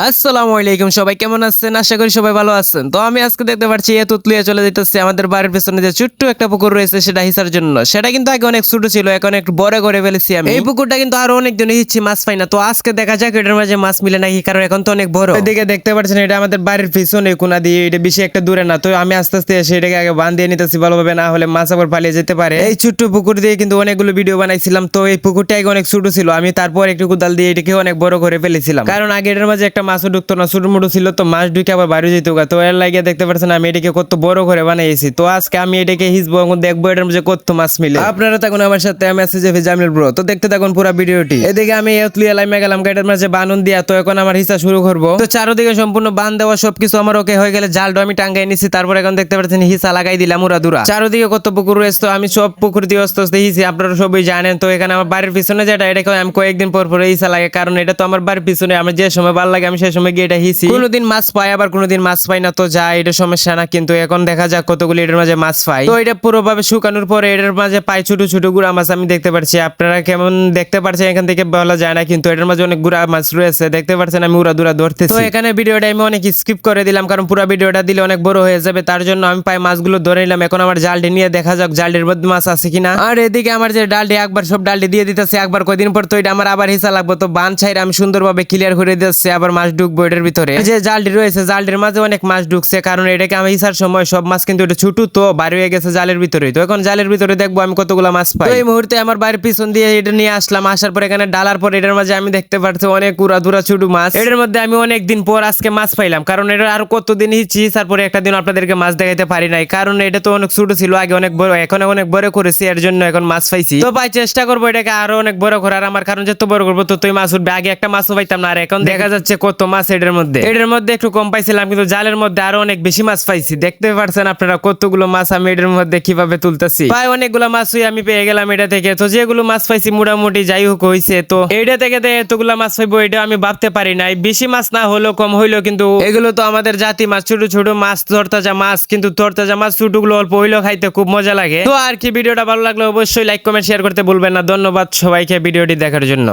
আসসালামু আলাইকুম, সবাই কেমন আছেন? আশা করি সবাই ভালো আছেন। তো আমি আজকে দেখতে পাচ্ছি তুতলিয়া চলে যেতেছে আমাদের বাড়ির পেছনে যে ছোট্ট একটা পুকুর রয়েছে সেটা হিসার জন্য। সেটা কিন্তু আগে অনেক ছোট ছিল, এখন একটু বড় করে ফেলেছি আমি। এই পুকুরটা কিন্তু আরো অনেক দিন হিচ্ছি মাছ পাই না, তো আজকে দেখা যাক এটার মাঝে মাছ মিলে নাকি, কারণ এখন তো অনেক বড়। এদিকে দেখতে পাচ্ছেন এটা আমাদের বাড়ির পিছনে কোনা দিয়ে, এটা বেশি একটা দূরে না। তো আমি আস্তে আস্তে এসে এটাকে আগে বাঁধ দিয়ে নিতেছি ভালোভাবে, না হলে মাছ আবার পালিয়ে যেতে পারে। এই ছোট্ট পুকুর দিয়ে কিন্তু অনেকগুলো ভিডিও বানাইছিলাম। তো এই পুকুরটা আগে অনেক ছোট ছিল, আমি তারপর একটু কোদাল দিয়ে এটাকে অনেক বড় করে ফেলেছিলাম, কারণ আগে এটার মাঝে একটা মাছও ঢুকতো না, ছোট মোটো ছিল, তো মাছ ঢুকে আবার বাইরে যেত। তো এর লাগিয়ে দেখতে পাচ্ছেন আমি এটাকে কত বড় করে বানাইছি। তো আজকে আমি এটাকে হিসবো এবং দেখবো এটার মধ্যে কত মাছ মিলে। আপনারা থাকুন আমার সাথে, আমি আছি যে জামিল ব্রো। তো দেখতে থাকুন পুরো ভিডিওটি। এদিকে আমি এতলিয়া লাইমে গেলাম এটার মাঝে বানুন দিয়া। তো এখন আমার হিসা শুরু করবো। তো চারদিকে সম্পূর্ণ বান দেওয়া সবকিছু আমার ওকে হয়ে গেলে জালটা আমি টাঙ্গাই নিছি। তারপর এখন দেখতে পাচ্ছেন হিসা লাগাই দিলাম উড়া দুরা। চারদিকে কত পুকুর রয়েছে, তো আমি সব পুকুর দিয়ে আস্তে আস্তে হিসি, আপনারা সবাই জানেন। তো এখানে আমার বাড়ির পিছনে যেটা, এটাকে আমি কয়েকদিন পর পর হিসা লাগে, কারণ এটা তো আমার বাড়ির পিছনে। আমার যে সময় ভালো লাগে আমি সেই সময় গিয়ে এটা হিসি। কোনোদিন মাছ পাই, আবার কোনোদিন মাছ পাই না, তো যা এটা সমস্যা না। কিন্তু এখন দেখা যাক কতগুলো এটার মাঝে মাছ পাই। তো এটা পুরোভাবে শুকানোর পরে এটার মাঝে পাই ছোট ছোট গুড়া মাছ আমি দেখতে পাচ্ছি। আপনারা কেমন দেখতে পাচ্ছেন এখান থেকে বলা যায় না, কিন্তু এটার মাঝে অনেক গুড়া মাছ রয়েছে দেখতে পাচ্ছেন। আমি উড়া দুরা ধরতেছি। তো এখানে ভিডিওটা আমি অনেক স্কিপ করে দিলাম, কারণ পুরো ভিডিওটা দিলে অনেক বড় হয়ে যাবে। তার জন্য আমি পাই মাছগুলো ধরে নিলাম। এখন আমার জালটি নিয়ে দেখা যাক জালটির মধ্যে মাছ আছে কিনা। আর এদিকে আমার যে ডালটি একবার সব ডালটি দিয়ে দিতেছে একবার, কয়দিন পর তো এটা আমার আবার হিসা লাগবে। তো বান ছাইরে আমি সুন্দরভাবে ক্লিয়ার করে দিচ্ছি, আবার মাছ ঢুকবো এটার ভিতরে। যে জালটি রয়েছে জালটির মাঝে অনেক মাছ ঢুকছে, কারণ এটাকে আমি ইসার সময় সব মাছ কিন্তু এটা ছোট, তো বাইরে হয়ে গেছে জালের ভিতরে। তো এখন জালের ভিতরে দেখবো আমি কতগুলো মাছ পাই। তো এই মুহূর্তে আমার বাড়ির পিছন দিয়ে এটা নিয়ে আসলাম। আসার পর এখানে ডালার পর এটার মাঝে আমি দেখতে পাচ্ছি অনেক উড়া ধুরা ছোট মাছ। এটার মধ্যে আমি অনেক দিন পর আজকে মাছ পাইলাম, কারণ এটা আর কতদিন হিচ্ছি তারপরে একটা দিন আপনাদেরকে মাছ দেখাইতে পারি নাই, কারণ এটা তো অনেক ছোট ছিল আগে, অনেক বড় এখন অনেক বড় করেছি, এর জন্য এখন মাছ পাইছি। তো ভাই চেষ্টা করবো এটাকে আরো অনেক বড় করার, আমার কারণ যত বড় করবো ততই মাছ উঠবে। আগে একটা মাছও পাইতাম না, আর এখন দেখা যাচ্ছে কত মাছ এটার মধ্যে। এটার মধ্যে একটু কম পাইছিলাম, কিন্তু জালের মধ্যে আরো অনেক বেশি মাছ পাইছি। দেখতে পাচ্ছেন আপনারা কতগুলো মাছ আমি এটার মধ্যে কিভাবে তুলতেছি। প্রায় অনেকগুলো মাছই আমি পেয়ে গেলাম এটা থেকে। তো যেগুলো মাছ পাইছি মোটামুটি যাই হোক হয়েছে। তো এটা থেকে এতগুলো মাছ পাইবো এটা আমি ভাবতে পারি নাই। বেশি মাছ না হলেও কম হইলেও, কিন্তু এগুলো তো আমাদের জাতি মাছ, ছোট ছোট মাছ, তরতাজা মাছ। কিন্তু তরতাজা মাছ ছোটগুলো অল্প হইলেও খাইতে খুব মজা লাগে। তো আর কি, ভিডিওটা ভালো লাগলে অবশ্যই লাইক কমেন্ট শেয়ার করতে ভুলবেন না। ধন্যবাদ সবাইকে ভিডিওটি দেখার জন্য।